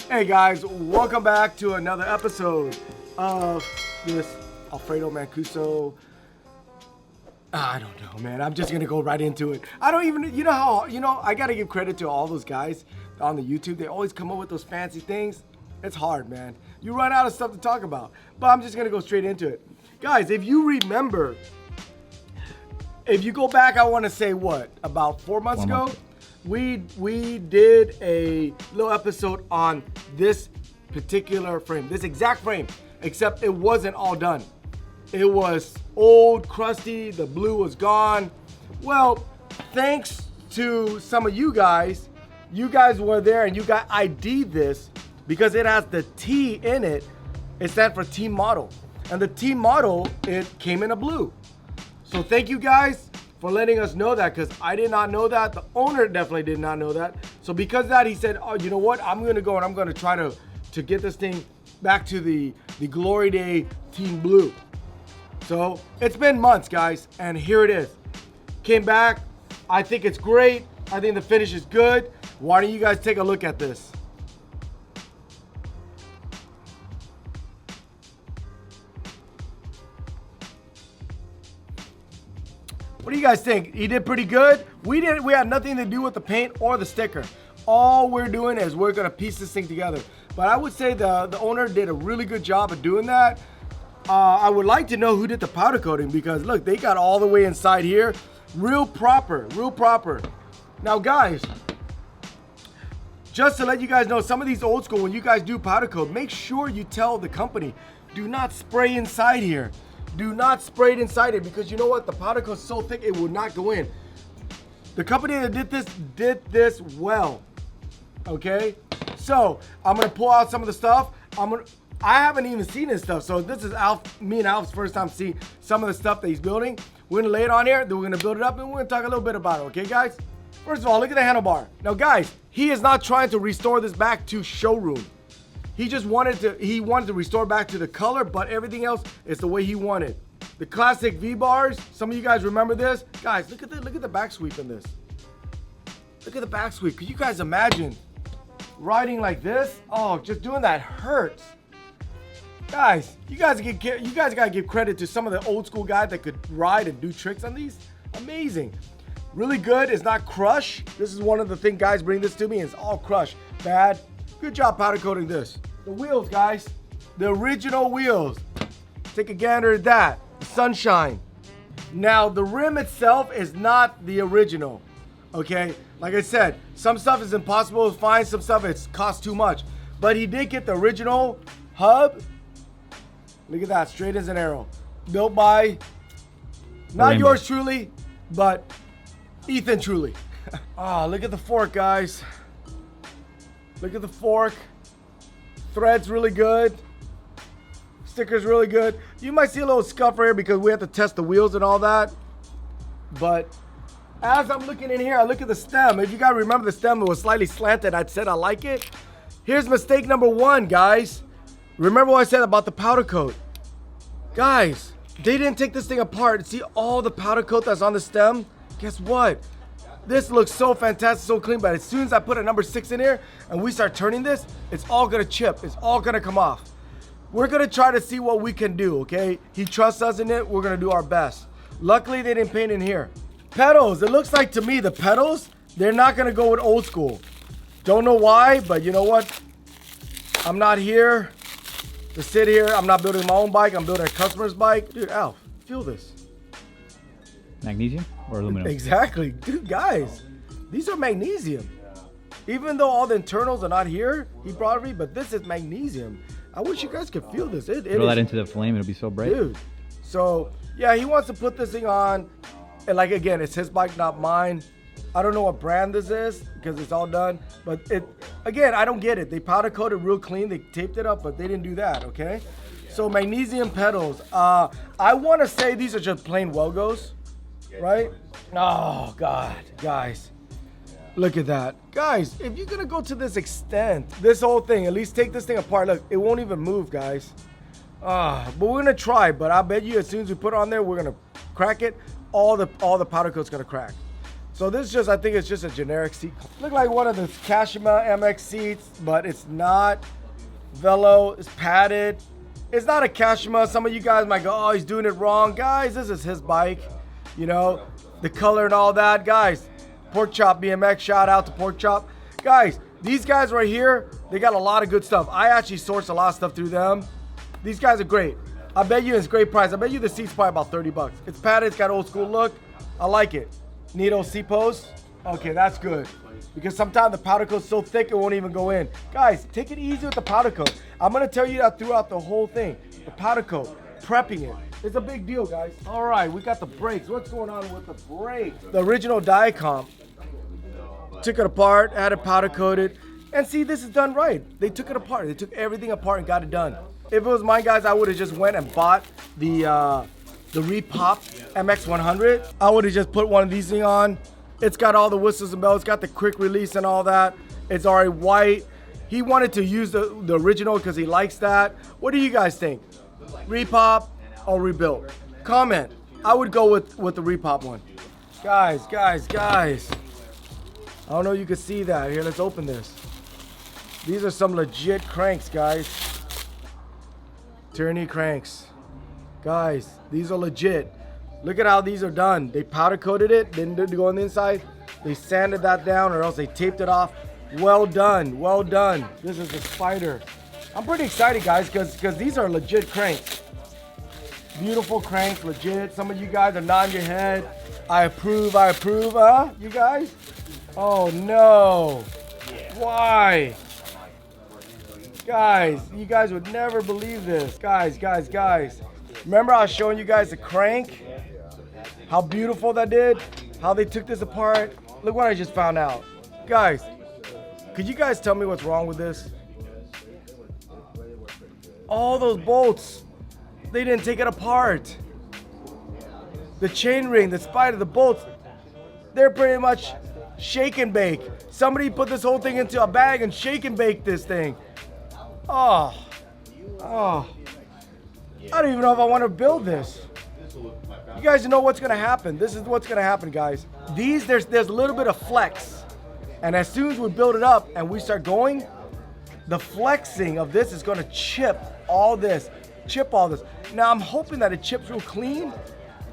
Hey guys, welcome back to another episode of this Alfredo Mancuso. I don't know, man. I'm just gonna go right into it. I don't even, I gotta give credit to all those guys on the YouTube. They always come up with those fancy things. It's hard, man. You run out of stuff to talk about. But I'm just gonna go straight into it. Guys, if you remember, if you go back, I wanna say what, about 4 months ago? We did a little episode on this particular frame, this exact frame, except it wasn't all done. It was old, crusty, the blue was gone. Well, thanks to some of you guys were there and you got ID'd this because it has the T in it. It stands for team model. And the team model, it came in a blue. So thank you guys for letting us know that, because I did not know that. The owner definitely did not know that. So because of that, he said, oh, you know what? I'm gonna go and I'm gonna try to get this thing back to the Glory Day Team Blue. So it's been months, guys, and here it is. Came back. I think it's great. I think the finish is good. Why don't you guys take a look at this? What do you guys think? He did pretty good. We had nothing to do with the paint or the sticker. All we're doing is we're gonna piece this thing together. But I would say the owner did a really good job of doing that. I would like to know who did the powder coating, because look, they got all the way inside here. Real proper, real proper. Now guys, just to let you guys know, some of these old school, when you guys do powder coat, make sure you tell the company, do not spray inside here. Do not spray it inside it, because you know what? The powder coat is so thick, it will not go in. The company that did this well, okay? So I'm gonna pull out some of the stuff. I haven't even seen this stuff, so this is me and Alf's first time seeing some of the stuff that he's building. We're gonna lay it on here, then we're gonna build it up, and we're gonna talk a little bit about it, okay, guys? First of all, look at the handlebar. Now, guys, he is not trying to restore this back to showroom. He just wanted to restore back to the color, but everything else is the way he wanted. The classic V-bars, some of you guys remember this. Guys, look at the back sweep in this. Look at the back sweep. Could you guys imagine riding like this? Oh, just doing that hurts. Guys, you guys gotta give credit to some of the old school guys that could ride and do tricks on these. Amazing. Really good. It's not crush. This is one of the things guys bring this to me. It's all crush. Bad. Good job powder coating this. The wheels, guys. The original wheels. Take a gander at that. The sunshine. Now, the rim itself is not the original. Okay? Like I said, some stuff is impossible to find. Some stuff it costs too much. But he did get the original hub. Look at that. Straight as an arrow. Built by, not yours truly, but Ethan truly. Look at the fork, guys. Look at the fork. Thread's really good. Sticker's really good. You might see a little scuff right here because we have to test the wheels and all that. But as I'm looking in here, I look at the stem. If you guys remember, the stem was slightly slanted. I said I like it. Here's mistake number one, guys. Remember what I said about the powder coat? Guys, they didn't take this thing apart. See all the powder coat that's on the stem? Guess what? This looks so fantastic, so clean, but as soon as I put a number 6 in here and we start turning this, it's all gonna chip. It's all gonna come off. We're gonna try to see what we can do, okay? He trusts us in it. We're gonna do our best. Luckily, they didn't paint in here. Pedals. It looks like to me the pedals, they're not gonna go with old school. Don't know why, but you know what? I'm not here to sit here. I'm not building my own bike. I'm building a customer's bike. Dude, Alf, feel this. Magnesium or aluminum? Exactly. Dude, guys, these are magnesium. Even though all the internals are not here, he brought me, but this is magnesium. I wish you guys could feel this. Throw that into the flame, it'll be so bright. Dude. So, yeah, he wants to put this thing on. And like, again, it's his bike, not mine. I don't know what brand this is because it's all done. But again, I don't get it. They powder coated real clean. They taped it up, but they didn't do that, okay? So magnesium pedals. I want to say these are just plain Welgos, right? Oh, God, guys. Look at that. Guys, if you're going to go to this extent, this whole thing, at least take this thing apart. Look, it won't even move, guys. But we're going to try. But I bet you as soon as we put it on there, we're going to crack it. All the powder coat's going to crack. So this is just, I think it's just a generic seat. Look like one of the Kashima MX seats, but it's not. Velo is padded. It's not a Kashima. Some of you guys might go, oh, he's doing it wrong. Guys, this is his bike. You know, the color and all that. Guys, Pork Chop BMX, shout out to Pork Chop. Guys, these guys right here, they got a lot of good stuff. I actually sourced a lot of stuff through them. These guys are great. I bet you it's great price. I bet you the seat's probably about 30 bucks. It's padded, it's got old school look. I like it. Need old seat post? Okay, that's good. Because sometimes the powder coat's so thick it won't even go in. Guys, take it easy with the powder coat. I'm gonna tell you that throughout the whole thing. The powder coat, prepping it. It's a big deal, guys. All right, we got the brakes. What's going on with the brakes? The original Diacomp, took it apart, had it powder coated. And see, this is done right. They took it apart. They took everything apart and got it done. If it was mine, guys, I would have just went and bought the Repop MX100. I would have just put one of these things on. It's got all the whistles and bells. It's got the quick release and all that. It's already white. He wanted to use the original because he likes that. What do you guys think? Repop or rebuilt? Comment. I would go with the Repop one. Guys. I don't know if you can see that. Here, let's open this. These are some legit cranks, guys. Tyranny cranks. Guys, these are legit. Look at how these are done. They powder coated it, didn't go on the inside. They sanded that down or else they taped it off. Well done, well done. This is the Spider. I'm pretty excited, guys, because these are legit cranks. Beautiful cranks, legit. Some of you guys are nodding your head. I approve, huh? You guys? Oh no. Why? Guys, you guys would never believe this. Guys. Remember I was showing you guys the crank? How beautiful that did? How they took this apart? Look what I just found out. Guys, could you guys tell me what's wrong with this? All those bolts, they didn't take it apart. The chain ring, the spider, the bolts, they're pretty much shake and bake. Somebody put this whole thing into a bag and shake and bake this thing. Oh. I don't even know if I want to build this. You guys know what's gonna happen. This is what's gonna happen, guys. There's a little bit of flex. And as soon as we build it up and we start going, the flexing of this is gonna chip all this. Now I'm hoping that it chips real clean.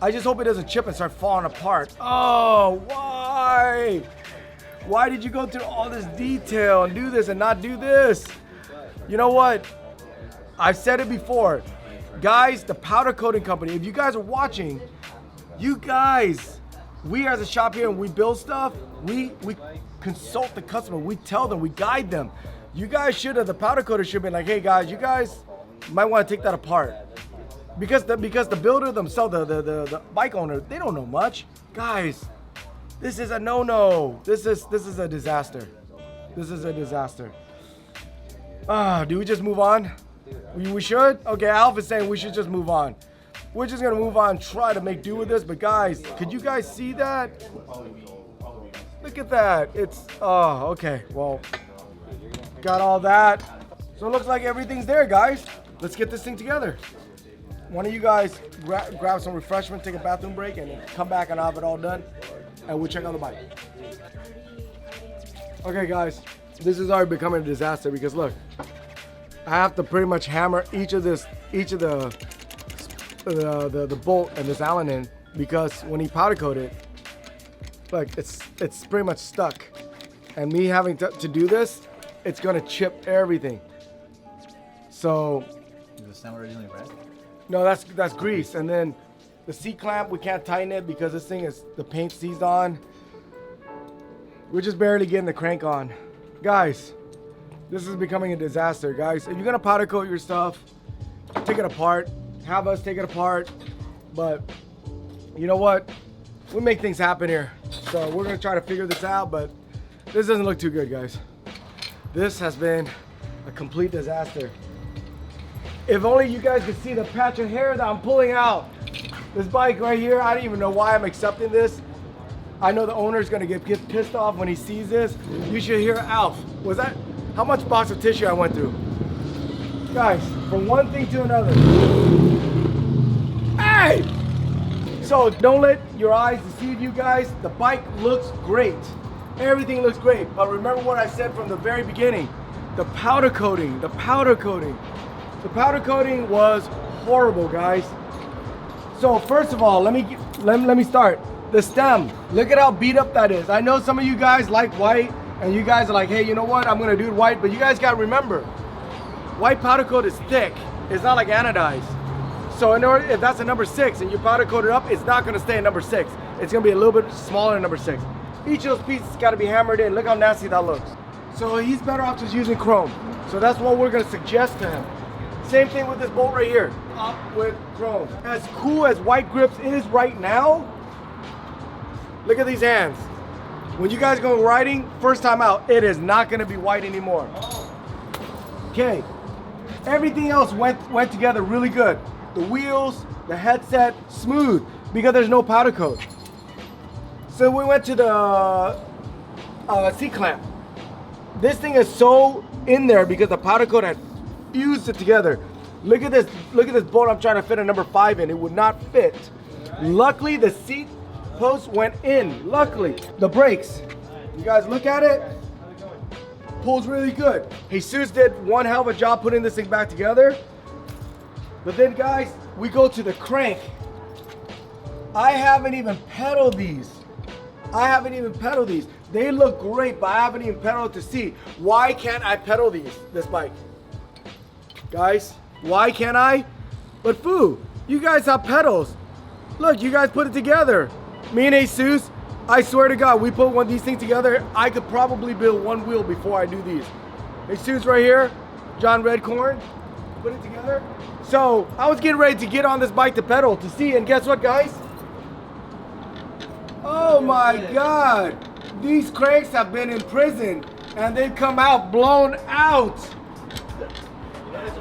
I just hope it doesn't chip and start falling apart. Oh, why? Why did you go through all this detail and do this and not do this? You know what? I've said it before. Guys, the powder coating company, if you guys are watching, you guys, we as a shop here and we build stuff, we consult the customer, we tell them, we guide them. You guys should have, the powder coater should be like, hey guys, you guys might want to take that apart. Because the builder themselves, the bike owner, they don't know much. Guys, this is a no-no. This is a disaster. This is a disaster. Do we just move on? We should? Okay, Alf is saying we should just move on. We're just gonna move on, try to make do with this, but guys, could you guys see that? Look at that. It's, oh, okay, well, got all that. So it looks like everything's there, guys. Let's get this thing together. One of you guys grab some refreshment, take a bathroom break, and then come back and I'll have it all done, and we'll check out the bike. Okay, guys, this is already becoming a disaster because look, I have to pretty much hammer each of the bolt and this Allen in because when he powder coated, like it's pretty much stuck, and me having to do this, it's gonna chip everything. So. Is the stem originally red? No, that's grease, and then the seat clamp we can't tighten it because this thing is the paint seized on. We're just barely getting the crank on, guys. This is becoming a disaster, guys. If you're gonna powder coat your stuff, take it apart. Have us take it apart. But you know what? We make things happen here. So we're gonna try to figure this out, but this doesn't look too good, guys. This has been a complete disaster. If only you guys could see the patch of hair that I'm pulling out. This bike right here, I don't even know why I'm accepting this. I know the owner's gonna get pissed off when he sees this. You should hear Alf. Was that? How much box of tissue I went through? Guys, from one thing to another. Hey! So don't let your eyes deceive you guys. The bike looks great. Everything looks great. But remember what I said from the very beginning. The powder coating, the powder coating. The powder coating was horrible, guys. So first of all, let me start. The stem, look at how beat up that is. I know some of you guys like white, and you guys are like, hey, you know what? I'm gonna do it white, but you guys gotta remember, white powder coat is thick. It's not like anodized. So in order, if that's a number 6 and you powder coat it up, it's not gonna stay at number 6. It's gonna be a little bit smaller than number 6. Each of those pieces gotta be hammered in. Look how nasty that looks. So he's better off just using chrome. So that's what we're gonna suggest to him. Same thing with this bolt right here, up with chrome. As cool as white grips is right now, look at these hands. When you guys go riding, first time out, it is not gonna be white anymore. Okay, everything else went together really good. The wheels, the headset, smooth, because there's no powder coat. So we went to the C-clamp. This thing is so in there because the powder coat had fused it together. Look at this bolt I'm trying to fit a number 5 in. It would not fit. Luckily, the seat post went in. Luckily, the brakes. You guys look at it. Pulls really good. Jesus did one hell of a job putting this thing back together. But then, guys, we go to the crank. I haven't even pedaled these. They look great, but I haven't even pedaled to see. Why can't I pedal this bike? Guys, why can't I? But Foo, you guys have pedals. Look, you guys put it together. Me and Jesus, I swear to God, we put one of these things together. I could probably build one wheel before I do these. Jesus right here, John Redcorn, put it together. So I was getting ready to get on this bike to pedal to see, and guess what, guys? Oh my God, these cranks have been in prison and they've come out blown out.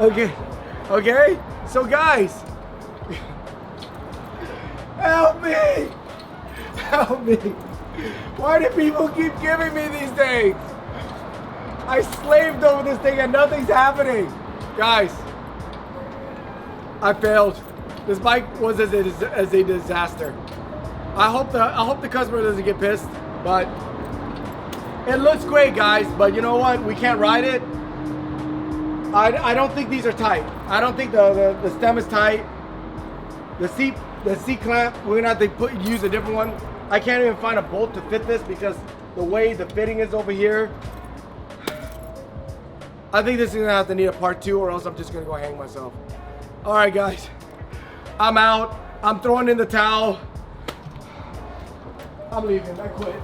Okay, so guys, help me. Why do people keep giving me these things? I slaved over this thing and nothing's happening. Guys, I failed. This bike was as a disaster. I hope the customer doesn't get pissed, but it looks great, guys. But you know what? We can't ride it. I don't think these are tight. I don't think the stem is tight. The seat clamp, we're gonna have to use a different one. I can't even find a bolt to fit this because the way the fitting is over here. I think this is gonna have to need a part 2, or else I'm just gonna go hang myself. All right, guys, I'm out. I'm throwing in the towel. I'm leaving. I quit.